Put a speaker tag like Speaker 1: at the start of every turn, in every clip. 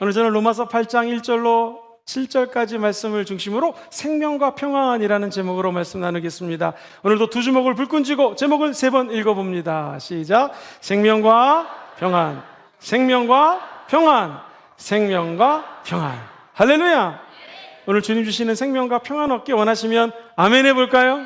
Speaker 1: 오늘 저는 로마서 8장 1절로 7절까지 말씀을 중심으로 생명과 평안이라는 제목으로 말씀 나누겠습니다. 오늘도 두 주먹을 불끈 쥐고 제목을 3번 읽어봅니다. 시작. 생명과 평안, 생명과 평안, 생명과 평안. 할렐루야. 오늘 주님 주시는 생명과 평안 얻기 원하시면 아멘 해볼까요?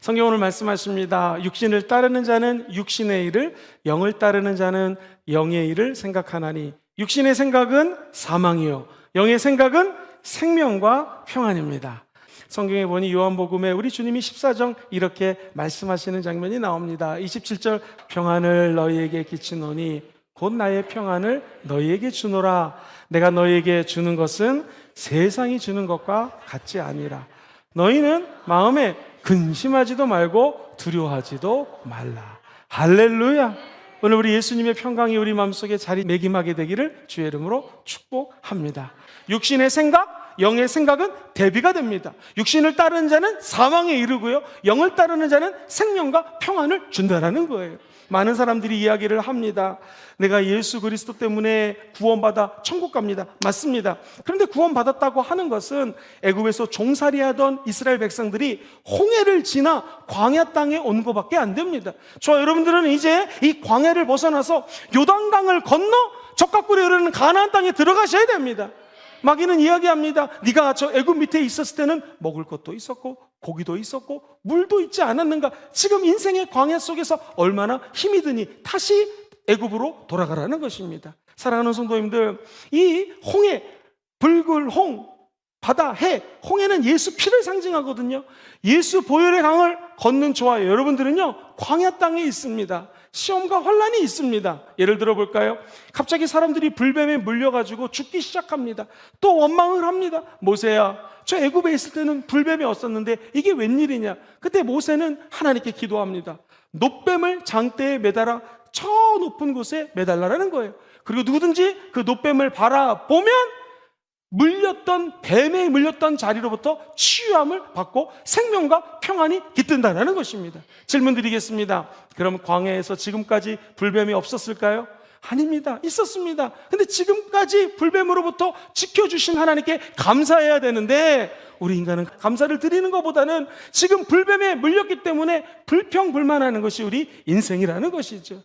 Speaker 1: 성경 오늘 말씀하십니다. 육신을 따르는 자는 육신의 일을, 영을 따르는 자는 영의 일을 생각하나니 육신의 생각은 사망이요 영의 생각은 생명과 평안입니다. 성경에 보니 요한복음에 우리 주님이 14장 이렇게 말씀하시는 장면이 나옵니다. 27절 평안을 너희에게 끼치노니 곧 나의 평안을 너희에게 주노라. 내가 너희에게 주는 것은 세상이 주는 것과 같지 아니라. 너희는 마음에 근심하지도 말고 두려워하지도 말라. 할렐루야. 오늘 우리 예수님의 평강이 우리 마음속에 자리매김하게 되기를 주의 이름으로 축복합니다. 육신의 생각, 영의 생각은 대비가 됩니다. 육신을 따르는 자는 사망에 이르고요, 영을 따르는 자는 생명과 평안을 준다라는 거예요. 많은 사람들이 이야기를 합니다. 내가 예수 그리스도 때문에 구원받아 천국 갑니다. 맞습니다. 그런데 구원받았다고 하는 것은 애굽에서 종살이하던 이스라엘 백성들이 홍해를 지나 광야 땅에 온 것밖에 안 됩니다. 저와 여러분들은 이제 이 광야를 벗어나서 요단강을 건너 적과 꿀이 흐르는 가나안 땅에 들어가셔야 됩니다. 마귀는 이야기합니다. 네가 저 애굽 밑에 있었을 때는 먹을 것도 있었고 고기도 있었고 물도 있지 않았는가? 지금 인생의 광야 속에서 얼마나 힘이 드니 다시 애굽으로 돌아가라는 것입니다. 사랑하는 성도님들, 이 홍해, 붉은 홍, 바다, 해, 홍해는 예수 피를 상징하거든요. 예수 보혈의 강을 걷는 저와 여러분들은요, 광야 땅에 있습니다. 시험과 환란이 있습니다. 예를 들어 볼까요? 갑자기 사람들이 불뱀에 물려가지고 죽기 시작합니다. 또 원망을 합니다. 모세야, 저 애굽에 있을 때는 불뱀이 없었는데 이게 웬일이냐? 그때 모세는 하나님께 기도합니다. 놋뱀을 장대에 매달아 저 높은 곳에 매달라라는 거예요. 그리고 누구든지 그 놋뱀을 바라보면 물렸던, 뱀에 물렸던 자리로부터 치유함을 받고 생명과 평안이 깃든다는 것입니다. 질문 드리겠습니다. 그럼 광야에서 지금까지 불뱀이 없었을까요? 아닙니다. 있었습니다. 근데 지금까지 불뱀으로부터 지켜주신 하나님께 감사해야 되는데, 우리 인간은 감사를 드리는 것보다는 지금 불뱀에 물렸기 때문에 불평불만하는 것이 우리 인생이라는 것이죠.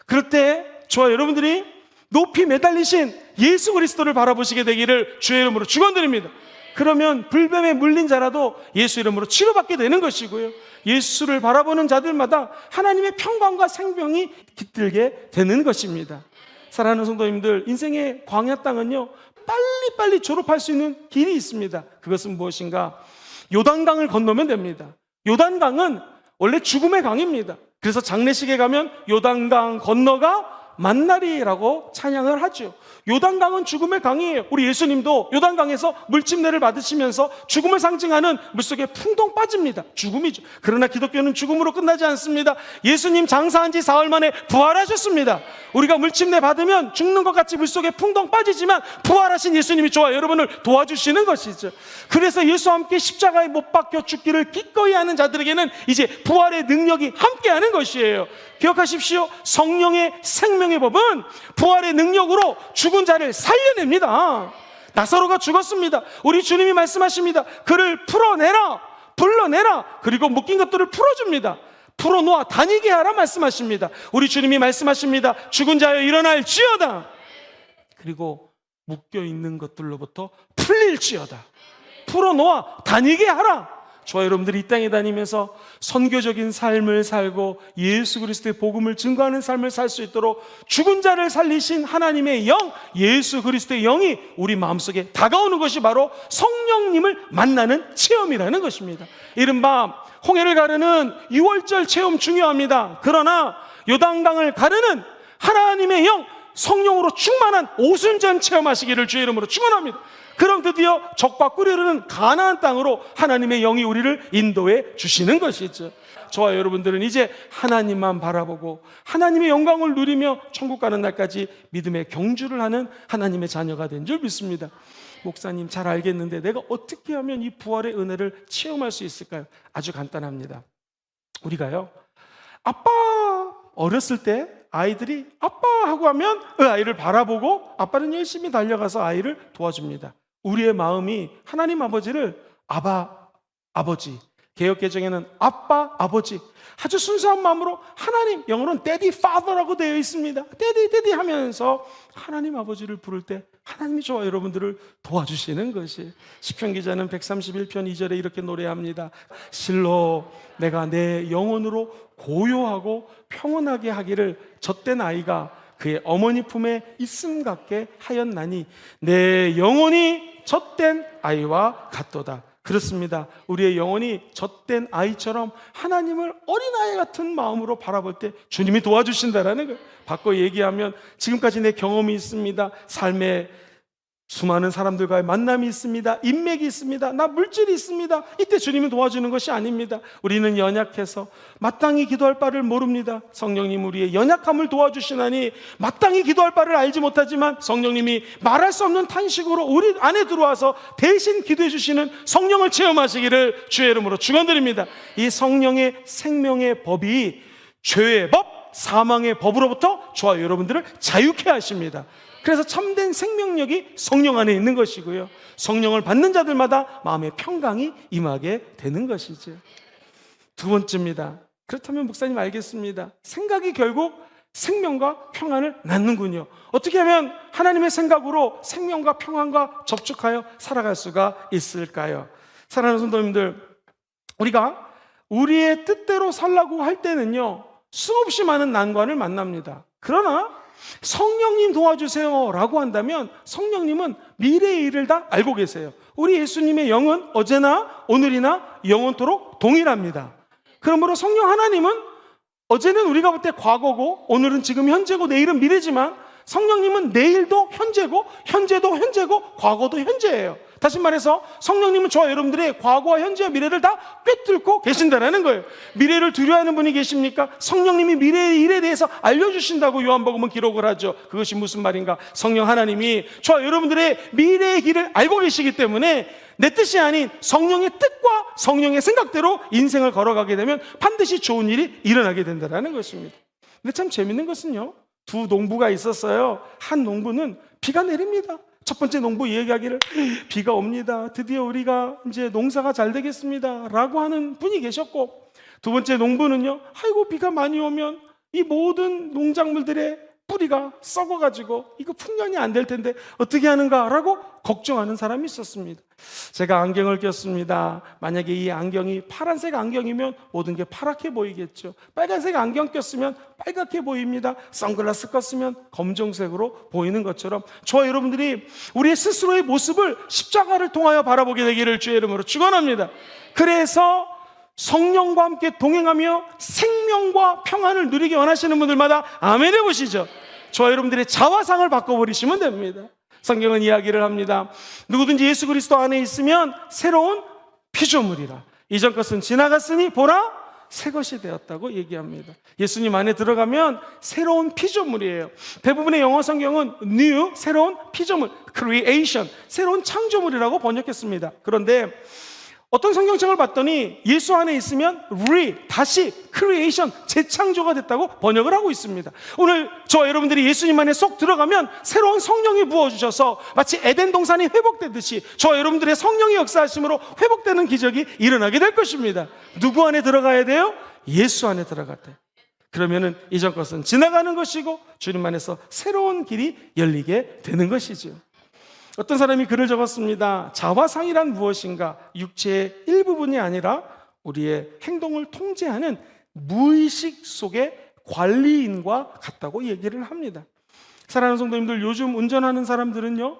Speaker 1: 그럴 때 저와 여러분들이 높이 매달리신 예수 그리스도를 바라보시게 되기를 주의 이름으로 축원드립니다. 그러면 불뱀에 물린 자라도 예수 이름으로 치료받게 되는 것이고요, 예수를 바라보는 자들마다 하나님의 평강과 생명이 깃들게 되는 것입니다. 사랑하는 성도님들, 인생의 광야 땅은요, 빨리빨리 졸업할 수 있는 길이 있습니다. 그것은 무엇인가? 요단강을 건너면 됩니다. 요단강은 원래 죽음의 강입니다. 그래서 장례식에 가면 요단강 건너가 만날이라고 찬양을 하죠. 요단강은 죽음의 강이에요. 우리 예수님도 요단강에서 물침례를 받으시면서 죽음을 상징하는 물속에 풍덩 빠집니다. 죽음이죠. 그러나 기독교는 죽음으로 끝나지 않습니다. 예수님 장사한 지 사흘 만에 부활하셨습니다. 우리가 물침례 받으면 죽는 것 같이 물속에 풍덩 빠지지만 부활하신 예수님이 저와 여러분을 도와주시는 것이죠. 그래서 예수와 함께 십자가에 못 박혀 죽기를 기꺼이 하는 자들에게는 이제 부활의 능력이 함께하는 것이에요. 기억하십시오. 성령의 생명의 법은 부활의 능력으로 죽은 자를 살려냅니다. 나사로가 죽었습니다. 우리 주님이 말씀하십니다. 그를 풀어내라, 불러내라, 그리고 묶인 것들을 풀어줍니다. 풀어놓아 다니게 하라 말씀하십니다. 우리 주님이 말씀하십니다. 죽은 자여 일어날지어다. 그리고 묶여있는 것들로부터 풀릴지어다. 풀어놓아 다니게 하라. 저와 여러분들이 이 땅에 다니면서 선교적인 삶을 살고 예수 그리스도의 복음을 증거하는 삶을 살 수 있도록 죽은 자를 살리신 하나님의 영, 예수 그리스도의 영이 우리 마음속에 다가오는 것이 바로 성령님을 만나는 체험이라는 것입니다. 이른바 홍해를 가르는 6월절 체험 중요합니다. 그러나 요단강을 가르는 하나님의 영, 성령으로 충만한 오순절 체험하시기를 주의 이름으로 축원합니다. 그럼 드디어 적과 꿀이 흐르는 가나안 땅으로 하나님의 영이 우리를 인도해 주시는 것이죠. 저와 여러분들은 이제 하나님만 바라보고 하나님의 영광을 누리며 천국 가는 날까지 믿음의 경주를 하는 하나님의 자녀가 된 줄 믿습니다. 목사님, 잘 알겠는데 내가 어떻게 하면 이 부활의 은혜를 체험할 수 있을까요? 아주 간단합니다. 우리가요, 아빠, 어렸을 때 아이들이 아빠 하고 하면 그 아이를 바라보고 아빠는 열심히 달려가서 아이를 도와줍니다. 우리의 마음이 하나님 아버지를 아버지, 개역개정에는 아빠, 아버지, 아주 순수한 마음으로 하나님, 영어로는 Daddy, Father라고 되어 있습니다. Daddy 하면서 하나님 아버지를 부를 때 하나님이 저와 여러분들을 도와주시는 것이. 시편 기자는 131편 2절에 이렇게 노래합니다. 실로 내가 내 영혼으로 고요하고 평온하게 하기를 젖된 아이가 그의 어머니 품에 있음 같게 하였나니 내 영혼이 젖된 아이와 같도다. 그렇습니다. 우리의 영혼이 젖된 아이처럼 하나님을 어린아이 같은 마음으로 바라볼 때 주님이 도와주신다라는 걸 바꿔 얘기하면, 지금까지 내 경험이 있습니다. 삶에 수많은 사람들과의 만남이 있습니다. 인맥이 있습니다. 나 물질이 있습니다. 이때 주님이 도와주는 것이 아닙니다. 우리는 연약해서 마땅히 기도할 바를 모릅니다. 성령님 우리의 연약함을 도와주시나니 마땅히 기도할 바를 알지 못하지만 성령님이 말할 수 없는 탄식으로 우리 안에 들어와서 대신 기도해 주시는 성령을 체험하시기를 주의 이름으로 축원드립니다. 이 성령의 생명의 법이 죄의 법, 사망의 법으로부터 저와 여러분들을 자유케 하십니다. 그래서 참된 생명력이 성령 안에 있는 것이고요, 성령을 받는 자들마다 마음의 평강이 임하게 되는 것이죠. 두 번째입니다. 그렇다면 목사님 알겠습니다. 생각이 결국 생명과 평안을 낳는군요. 어떻게 하면 하나님의 생각으로 생명과 평안과 접촉하여 살아갈 수가 있을까요? 사랑하는 성도님들, 우리가 우리의 뜻대로 살라고 할 때는요, 수없이 많은 난관을 만납니다. 그러나 성령님 도와주세요 라고 한다면 성령님은 미래의 일을 다 알고 계세요. 우리 예수님의 영은 어제나 오늘이나 영원토록 동일합니다. 그러므로 성령 하나님은 어제는 우리가 볼 때 과거고 오늘은 지금 현재고 내일은 미래지만 성령님은 내일도 현재고 현재도 현재고 과거도 현재예요. 다시 말해서 성령님은 저와 여러분들의 과거와 현재와 미래를 다 꿰뚫고 계신다는 거예요. 미래를 두려워하는 분이 계십니까? 성령님이 미래의 일에 대해서 알려주신다고 요한복음은 기록을 하죠. 그것이 무슨 말인가? 성령 하나님이 저와 여러분들의 미래의 길을 알고 계시기 때문에 내 뜻이 아닌 성령의 뜻과 성령의 생각대로 인생을 걸어가게 되면 반드시 좋은 일이 일어나게 된다는 것입니다. 근데 참 재밌는 것은요, 두 농부가 있었어요. 한 농부는 비가 내립니다. 첫 번째 농부 얘기하기를 비가 옵니다. 드디어 우리가 이제 농사가 잘 되겠습니다 라고 하는 분이 계셨고, 두 번째 농부는요, 아이고 비가 많이 오면 이 모든 농작물들의 뿌리가 썩어가지고 이거 풍년이 안 될 텐데 어떻게 하는가 라고 걱정하는 사람이 있었습니다. 제가 안경을 꼈습니다. 만약에 이 안경이 파란색 안경이면 모든 게 파랗게 보이겠죠. 빨간색 안경 꼈으면 빨갛게 보입니다. 선글라스 꼈으면 검정색으로 보이는 것처럼 저와 여러분들이 우리의 스스로의 모습을 십자가를 통하여 바라보게 되기를 주의 이름으로 축원합니다. 그래서 성령과 함께 동행하며 생명과 평안을 누리기 원하시는 분들마다 아멘 해보시죠. 저와 여러분들의 자화상을 바꿔버리시면 됩니다. 성경은 이야기를 합니다. 누구든지 예수 그리스도 안에 있으면 새로운 피조물이라. 이전 것은 지나갔으니 보라 새 것이 되었다고 얘기합니다. 예수님 안에 들어가면 새로운 피조물이에요. 대부분의 영어 성경은 new, 새로운 피조물, creation, 새로운 창조물이라고 번역했습니다. 그런데 어떤 성경책을 봤더니 예수 안에 있으면 다시 creation, 재창조가 됐다고 번역을 하고 있습니다. 오늘 저와 여러분들이 예수님 안에 쏙 들어가면 새로운 성령이 부어주셔서 마치 에덴 동산이 회복되듯이 저와 여러분들의 성령의 역사하심으로 회복되는 기적이 일어나게 될 것입니다. 누구 안에 들어가야 돼요? 예수 안에 들어갈 때. 그러면은 이전 것은 지나가는 것이고 주님 안에서 새로운 길이 열리게 되는 것이죠. 어떤 사람이 글을 적었습니다. 자화상이란 무엇인가? 육체의 일부분이 아니라 우리의 행동을 통제하는 무의식 속의 관리인과 같다고 얘기를 합니다. 사랑하는 성도님들, 요즘 운전하는 사람들은요,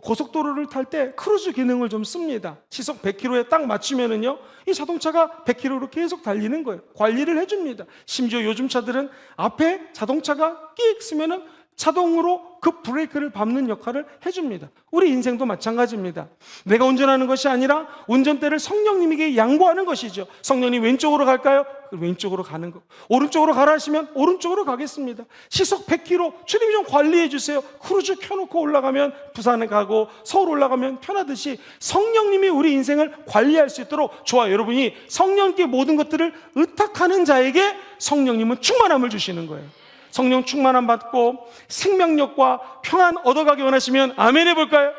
Speaker 1: 고속도로를 탈 때 크루즈 기능을 좀 씁니다. 시속 100km에 딱 맞추면은요, 이 자동차가 100km로 계속 달리는 거예요. 관리를 해줍니다. 심지어 요즘 차들은 앞에 자동차가 끼익 쓰면은 자동으로 그 브레이크를 밟는 역할을 해줍니다. 우리 인생도 마찬가지입니다. 내가 운전하는 것이 아니라 운전대를 성령님에게 양보하는 것이죠. 성령님 왼쪽으로 갈까요? 왼쪽으로 가는 거. 오른쪽으로 가라 하시면 오른쪽으로 가겠습니다. 시속 100km 주님이 좀 관리해 주세요. 크루즈 켜놓고 올라가면 부산에 가고 서울 올라가면 편하듯이 성령님이 우리 인생을 관리할 수 있도록 좋아요. 여러분이 성령께 모든 것들을 의탁하는 자에게 성령님은 충만함을 주시는 거예요. 성령 충만함 받고 생명력과 평안 얻어가기 원하시면 아멘 해볼까요?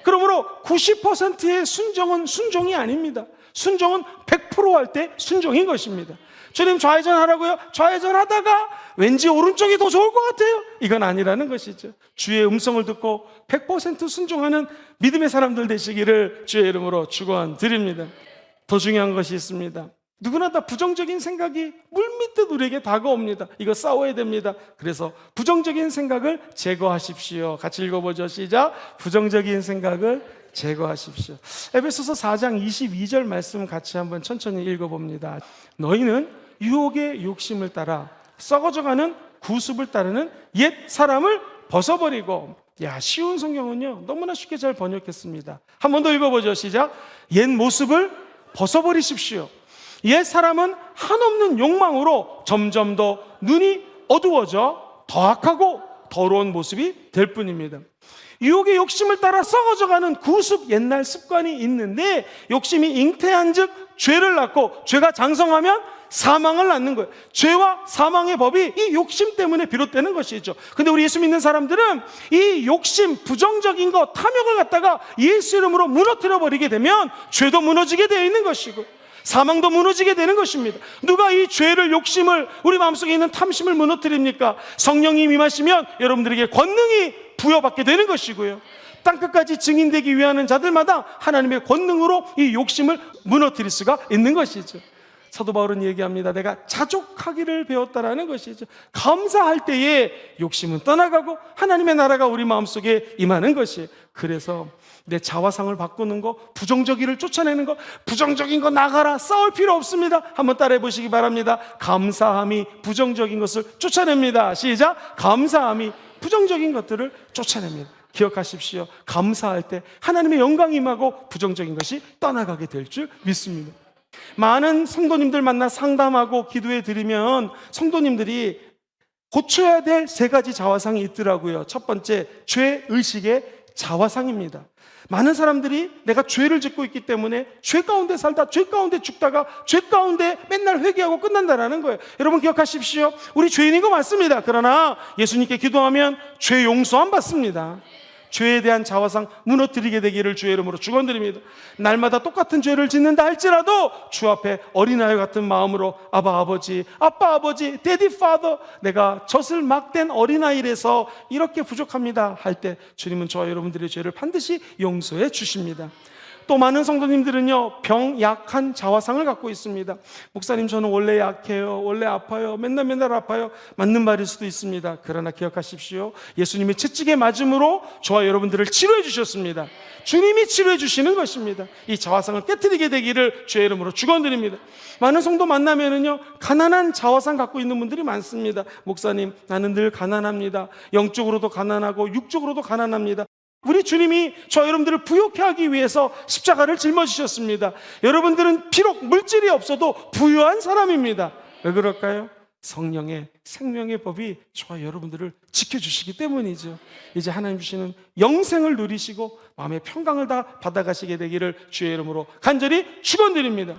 Speaker 1: 그러므로 90%의 순종은 순종이 아닙니다. 순종은 100% 할 때 순종인 것입니다. 주님 좌회전 하라고요? 좌회전 하다가 왠지 오른쪽이 더 좋을 것 같아요. 이건 아니라는 것이죠. 주의 음성을 듣고 100% 순종하는 믿음의 사람들 되시기를 주의 이름으로 축원드립니다. 더 중요한 것이 있습니다. 누구나 다 부정적인 생각이 물밀듯 우리에게 다가옵니다. 이거 싸워야 됩니다. 그래서 부정적인 생각을 제거하십시오. 같이 읽어보죠. 시작. 부정적인 생각을 제거하십시오. 에베소서 4장 22절 말씀 같이 한번 천천히 읽어봅니다. 너희는 유혹의 욕심을 따라 썩어져가는 구습을 따르는 옛 사람을 벗어버리고. 야, 쉬운 성경은요 너무나 쉽게 잘 번역했습니다. 한 번 더 읽어보죠. 시작. 옛 모습을 벗어버리십시오. 옛 사람은 한없는 욕망으로 점점 더 눈이 어두워져 더 악하고 더러운 모습이 될 뿐입니다. 유혹의 욕심을 따라 썩어져가는 구습 옛날 습관이 있는데 욕심이 잉태한 즉 죄를 낳고 죄가 장성하면 사망을 낳는 거예요. 죄와 사망의 법이 이 욕심 때문에 비롯되는 것이죠. 근데 우리 예수 믿는 사람들은 이 욕심, 부정적인 것, 탐욕을 갖다가 예수 이름으로 무너뜨려 버리게 되면 죄도 무너지게 되어 있는 것이고 사망도 무너지게 되는 것입니다. 누가 이 죄를, 욕심을, 우리 마음속에 있는 탐심을 무너뜨립니까? 성령이 임하시면 여러분들에게 권능이 부여받게 되는 것이고요. 땅끝까지 증인되기 위하는 자들마다 하나님의 권능으로 이 욕심을 무너뜨릴 수가 있는 것이죠. 사도 바울은 얘기합니다. 내가 자족하기를 배웠다라는 것이죠. 감사할 때에 욕심은 떠나가고 하나님의 나라가 우리 마음속에 임하는 것이에요. 그래서 내 자화상을 바꾸는 거, 부정적이를 쫓아내는 거, 부정적인 거 나가라, 싸울 필요 없습니다. 한번 따라해 보시기 바랍니다. 감사함이 부정적인 것을 쫓아냅니다. 시작. 감사함이 부정적인 것들을 쫓아냅니다. 기억하십시오. 감사할 때 하나님의 영광이 임하고 부정적인 것이 떠나가게 될 줄 믿습니다. 많은 성도님들 만나 상담하고 기도해 드리면 성도님들이 고쳐야 될 3가지 자화상이 있더라고요. 첫 번째, 죄의식의 자화상입니다. 많은 사람들이 내가 죄를 짓고 있기 때문에 죄 가운데 살다 죄 가운데 죽다가 죄 가운데 맨날 회개하고 끝난다라는 거예요. 여러분 기억하십시오. 우리 죄인인 거 맞습니다. 그러나 예수님께 기도하면 죄 용서함 받습니다. 죄에 대한 자화상 무너뜨리게 되기를 주의 이름으로 축원드립니다. 날마다 똑같은 죄를 짓는다 할지라도 주 앞에 어린아이 같은 마음으로 아바 아버지, 아빠 아버지, 데디 파더, 내가 젖을 막된 어린아이라서 이렇게 부족합니다 할 때 주님은 저와 여러분들의 죄를 반드시 용서해 주십니다. 또 많은 성도님들은요 병, 약한 자화상을 갖고 있습니다. 목사님 저는 원래 약해요, 원래 아파요, 맨날 아파요. 맞는 말일 수도 있습니다. 그러나 기억하십시오. 예수님의 채찍에 맞음으로 저와 여러분들을 치료해 주셨습니다. 주님이 치료해 주시는 것입니다. 이 자화상을 깨트리게 되기를 주의 이름으로 축원드립니다. 많은 성도 만나면은요 가난한 자화상 갖고 있는 분들이 많습니다. 목사님 나는 늘 가난합니다. 영적으로도 가난하고 육적으로도 가난합니다. 우리 주님이 저 여러분들을 부유케 하기 위해서 십자가를 짊어지셨습니다. 여러분들은 비록 물질이 없어도 부유한 사람입니다. 왜 그럴까요? 성령의 생명의 법이 저와 여러분들을 지켜주시기 때문이죠. 이제 하나님 주시는 영생을 누리시고 마음의 평강을 다 받아가시게 되기를 주의 이름으로 간절히 축원드립니다.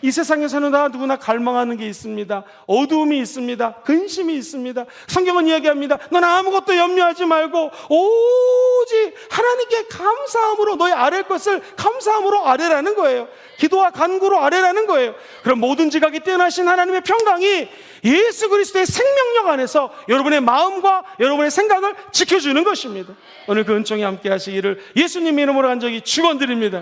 Speaker 1: 이 세상에서는 다 누구나 갈망하는 게 있습니다. 어두움이 있습니다. 근심이 있습니다. 성경은 이야기합니다. 넌 아무것도 염려하지 말고 오직 하나님께 감사함으로 너의 아랠 것을 감사함으로 아뢰라는 거예요. 기도와 간구로 아뢰라는 거예요. 그럼 모든 지각이 뛰어나신 하나님의 평강이 예수 그리스도의 생명력 안에서 여러분의 마음과 여러분의 생각을 지켜주는 것입니다. 오늘 그 은총이 함께 하시기를 예수님 이름으로 간절히 축원드립니다.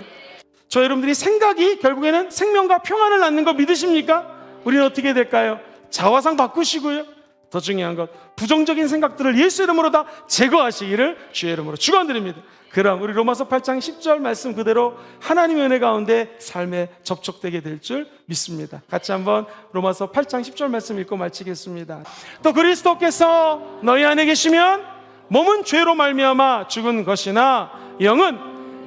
Speaker 1: 저 여러분들이 생각이 결국에는 생명과 평안을 낳는 거 믿으십니까? 우리는 어떻게 될까요? 자화상 바꾸시고요. 더 중요한 것, 부정적인 생각들을 예수 이름으로 다 제거하시기를 주의 이름으로 축원드립니다. 그럼 우리 로마서 8장 10절 말씀 그대로 하나님의 은혜 가운데 삶에 접촉되게 될 줄 믿습니다. 같이 한번 로마서 8장 10절 말씀 읽고 마치겠습니다. 또 그리스도께서 너희 안에 계시면 몸은 죄로 말미암아 죽은 것이나 영은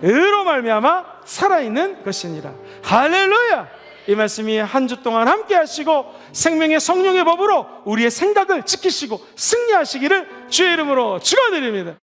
Speaker 1: 의로 말미암아 살아있는 것이니라. 할렐루야! 이 말씀이 한 주 동안 함께 하시고 생명의 성령의 법으로 우리의 생각을 지키시고 승리하시기를 주의 이름으로 축원드립니다.